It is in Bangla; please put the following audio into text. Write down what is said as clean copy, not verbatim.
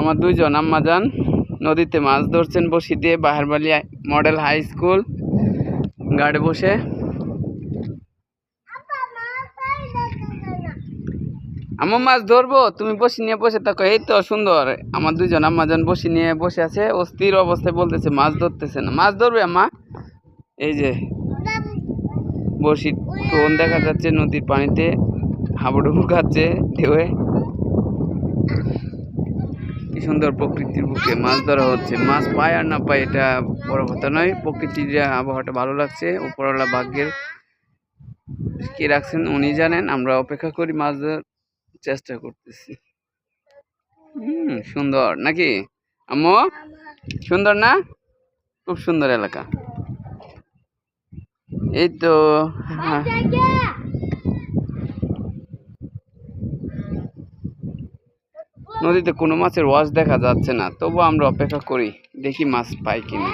আমার দুইজন আম্মাজান নদীতে মাছ ধরছেন বসি দিয়ে বাহারবালি মডেল হাই স্কুল গাড়ি বসে। আমার মাছ ধরবো, তুমি বসি নিয়ে বসে থাকো। এই তো সুন্দর, আমার দুইজন আম্মাজান বসি নিয়ে বসে আছে, অস্থির অবস্থায় বলতেছে মাছ ধরতেছে না। মাছ ধরবে আম্মা? এই যে বসি টোন দেখা যাচ্ছে নদীর পানিতে হাবুডুবু খাচ্ছে ঢেউয়ে। কি সুন্দর প্রকৃতির বুকে মাছ ধরা হচ্ছে। মাছ পায় আর না পায় এটা বড় কথা নয়, প্রকৃতির আবহাওয়াটা ভালো লাগছে। উপরওয়ালা ভাগ্যের কে রাখছেন উনি জানেন, আমরা অপেক্ষা করি, মাছ ধরার চেষ্টা করতেছি। সুন্দর নাকি আম্মু? সুন্দর না? খুব সুন্দর এলাকা। এই তো নদীতে কোনো মাছের ওয়াশ দেখা যাচ্ছে না, তবু আমরা অপেক্ষা করি, দেখি মাছ পাই কিনা।